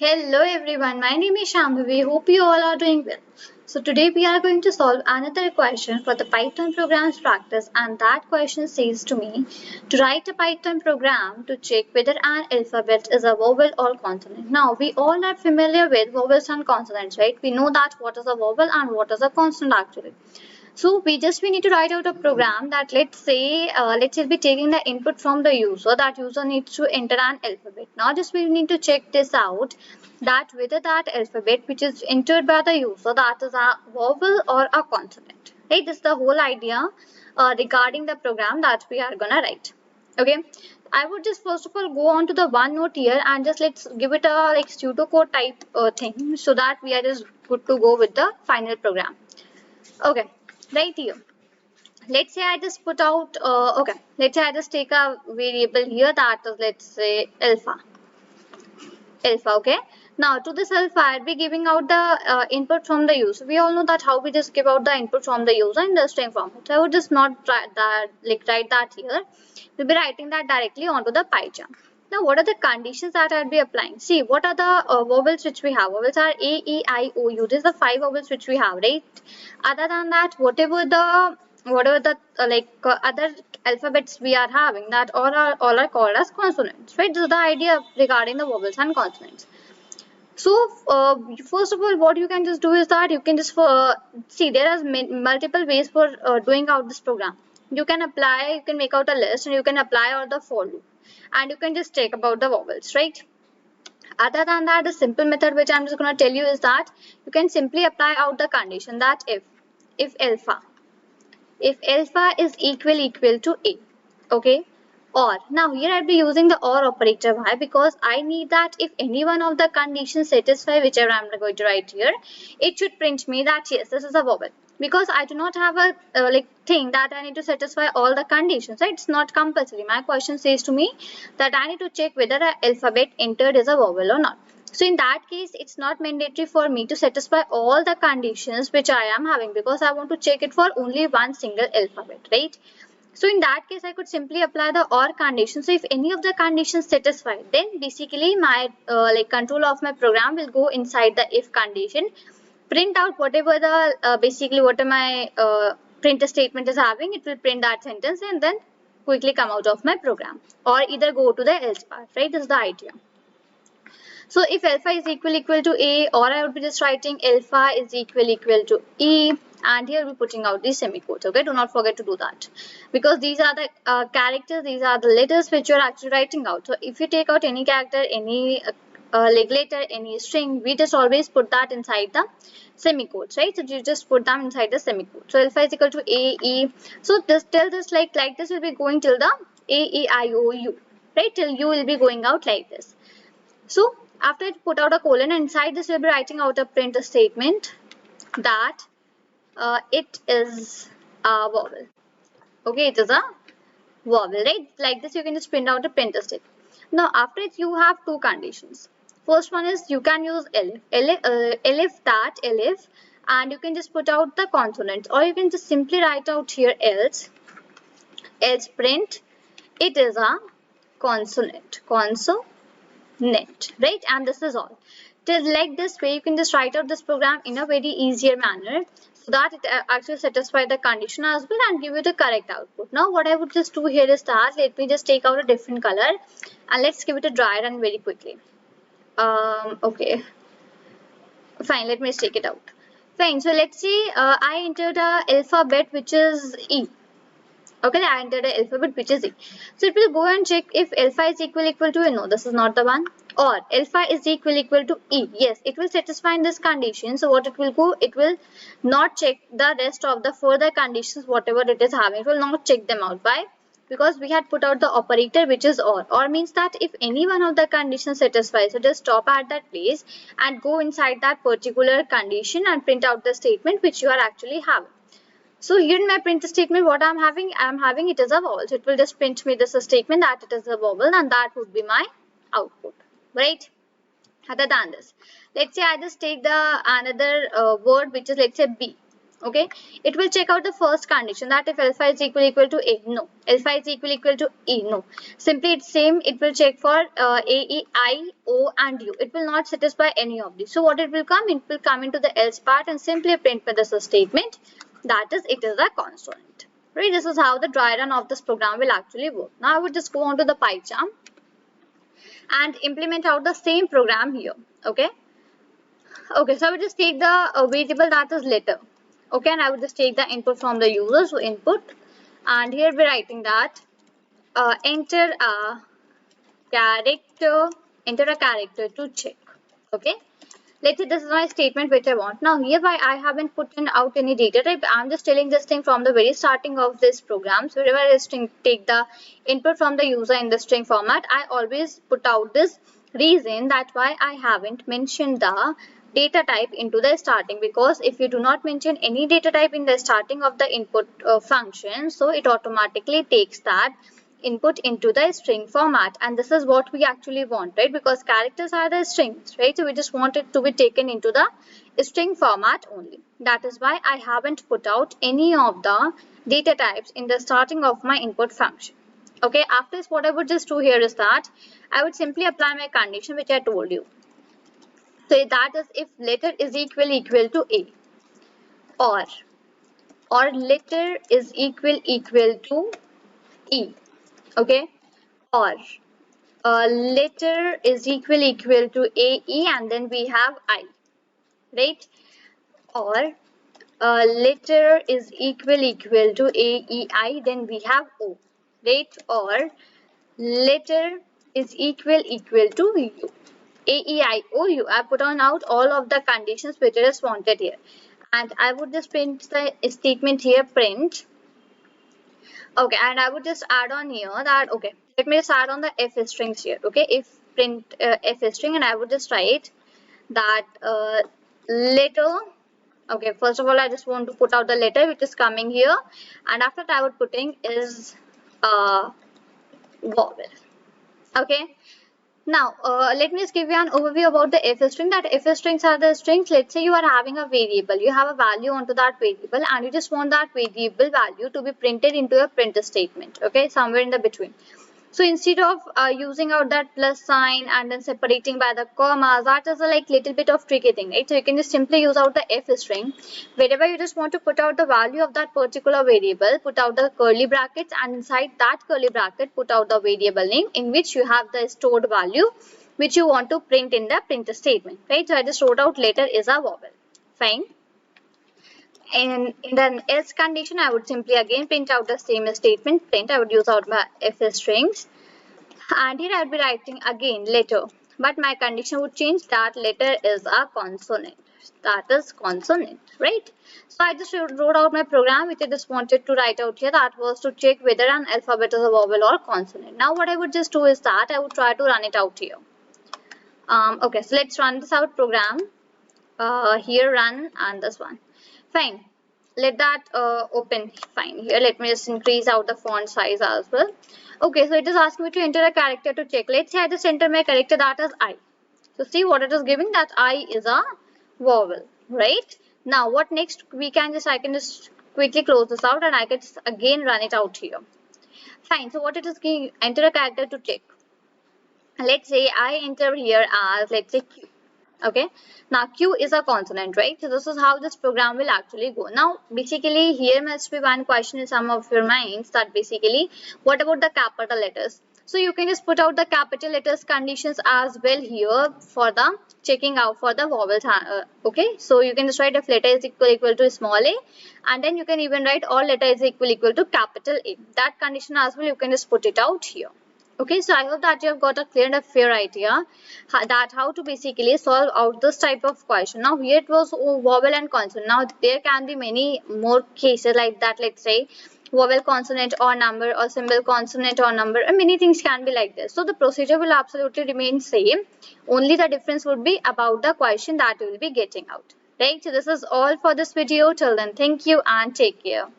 Hello everyone, my name is Shambhavi. Hope you all are doing well. So today we are going to solve another question for the Python programs practice, and that question says to me to write a Python program to check whether an alphabet is a vowel or consonant. Now we all are familiar with vowels and consonants, right? We know that what is a vowel and what is a consonant actually. So we need to write out a program that let's say we'll be taking the input from the user. That user needs to enter an alphabet. Now just we need to check this out that whether that alphabet which is entered by the user that is a vowel or a consonant. Right? This is the whole idea regarding the program that we are gonna write. Okay. I would just first of all go on to the OneNote here and just let's give it a like pseudocode type thing so that we are just good to go with the final program. Okay, right here. Let's say I just put out, okay, let's say I just take a variable here that is, let's say, alpha, okay. Now, to this alpha, I'll be giving out the input from the user. We all know that how we just give out the input from the user in the string format. So I would just not write that here. We'll be writing that directly onto the PyCharm. Now, what are the conditions that I'll be applying? See, what are the vowels which we have? Vowels are A, E, I, O, U. These are the 5 vowels which we have, right? Other than that, whatever the other alphabets we are having, that all are called as consonants, right? This is the idea regarding the vowels and consonants. So first of all, what you can just do is that you can just see there are multiple ways for doing out this program. You can apply, you can make out a list, and you can apply out the for loop, and you can just take about the vowels, right? Other than that, the simple method which I'm just going to tell you is that you can simply apply out the condition that if alpha is equal to a, okay, or now here I'll be using the or operator. Why? Because I need that if any one of the conditions satisfy whichever I'm going to write here, it should print me that yes, this is a vowel. Because I do not have a thing that I need to satisfy all the conditions, right? It's not compulsory. My question says to me that I need to check whether an alphabet entered is a vowel or not. So in that case, it's not mandatory for me to satisfy all the conditions which I am having, because I want to check it for only one single alphabet, right? So in that case, I could simply apply the or condition. So if any of the conditions satisfy, then basically my control of my program will go inside the if condition, print out whatever the basically what my print statement is having. It will print that sentence and then quickly come out of my program, or either go to the else part, right? This is the idea. So if alpha is equal to A, or I would be just writing alpha is equal to E, and here we're putting out the semicolons. Okay, do not forget to do that, because these are the characters, these are the letters which you're actually writing out. So if you take out any character, any letter, any string, we just always put that inside the semicolons, right? So you just put them inside the semicolon. So alpha is equal to A, E. So this till this like this will be going till the A, E, I, O, U, right? Till U will be going out like this. So after it put out a colon, inside this we'll be writing out a print statement that it is a vowel. Okay, it is a vowel, right? Like this you can just print out a print statement. Now after it you have two conditions. First one is you can use elif, and you can just put out the consonants, or you can just simply write out here else print it is a consonant, right? And this is all. Till like this way you can just write out this program in a very easier manner, so that it actually satisfy the condition as well and give you the correct output. Now what I would just do here is that let me just take out a different color and let's give it a dry run very quickly. Okay, fine, let me just take it out. Fine, so let's see, I entered a alphabet which is E. Okay, I entered an alphabet which is E. So it will go and check if alpha is equal to A. No, this is not the one. Or alpha is equal to E. Yes, it will satisfy in this condition. So what it will go, it will not check the rest of the further conditions, whatever it is having. It will not check them out. Why? Because we had put out the operator which is or. Or means that if any one of the conditions satisfies, so just stop at that place and go inside that particular condition and print out the statement which you are actually having. So here in my print statement, what I'm having it is a vowel. So it will just print me this statement that it is a vowel, and that would be my output, right? Other than this, let's say I just take the another word which is, let's say, B. Okay, it will check out the first condition, that if alpha is equal to a, no. Alpha is equal to e, no. Simply it's same, it will check for a, e, I, o and u. It will not satisfy any of these. So what it will come? It will come into the else part and simply print with this statement, that is, it is a consonant. Right, this is how the dry run of this program will actually work. Now I would just go on to the PyCharm and implement out the same program here. Okay. Okay, so I would just take the variable that is letter. Okay, and I would just take the input from the user. So input, and here we're writing that enter a character, to check. Okay. Let's say this is my statement which I want. Now hereby I haven't put in out any data type. I'm just telling this thing from the very starting of this program. So whenever I take the input from the user in the string format, I always put out this reason that why I haven't mentioned the data type into the starting, because if you do not mention any data type in the starting of the input function, so it automatically takes that input into the string format, and this is what we actually want, right? Because characters are the strings, right? So we just want it to be taken into the string format only. That is why I haven't put out any of the data types in the starting of my input function. Okay, after this what I would just do here is that I would simply apply my condition which I told you. So that is if letter is equal to a, or letter is equal to e. Okay, or letter is equal to AE and then we have I, right? Or letter is equal to AEI, then we have O, right? Or letter is equal to U. AEIOU. I put on out all of the conditions which I just wanted here. And I would just print the statement here, print. Okay, and I would just add on here that, okay, let me just add on the F strings here. Okay, if print F string, and I would just write that letter. Okay, first of all, I just want to put out the letter which is coming here, and after that I would putting is vowel. Okay. Now, let me just give you an overview about the F string. That F strings are the strings. Let's say you are having a variable. You have a value onto that variable and you just want that variable value to be printed into a print statement. Okay, somewhere in the between. So instead of using out that plus sign and then separating by the commas, that is a like little bit of tricky thing, right? So you can just simply use out the F string. Wherever you just want to put out the value of that particular variable, put out the curly brackets, and inside that curly bracket put out the variable name in which you have the stored value which you want to print in the print statement, right? So I just wrote out letter is a vowel. Fine. And in the else condition, I would simply again print out the same statement, print. I would use out my F strings. And here I would be writing again letter. But my condition would change, that letter is a consonant. That is consonant, right? So I just wrote out my program which I just wanted to write out here. That was to check whether an alphabet is a vowel or consonant. Now what I would just do is that I would try to run it out here. Okay, so let's run this out program. Here run and this one. Fine, let that open. Fine, here let me just increase out the font size as well. Okay, so it is asking me to enter a character to check. Let's say I just enter my character, that is I. So see what it is giving, that I is a vowel, right? Now what next we can just, I can just quickly close this out and I can just again run it out here. Fine, so what it is giving, enter a character to check. Let's say I enter here as, let's say Q. Okay, now Q is a consonant, right? So this is how this program will actually go. Now basically here must be one question in some of your minds, that basically what about the capital letters? So you can just put out the capital letters conditions as well here for the checking out for the vowels. Okay, so you can just write if letter is equal to small a, and then you can even write all letter is equal to capital A. That condition as well you can just put it out here. Okay, so I hope that you have got a clear and a fair idea that how to basically solve out this type of question. Now here it was vowel and consonant. Now there can be many more cases like that. Let's say vowel consonant or number, or symbol consonant or number, and many things can be like this. So the procedure will absolutely remain same. Only the difference would be about the question that you will be getting out. Right. So this is all for this video. Till then, thank you and take care.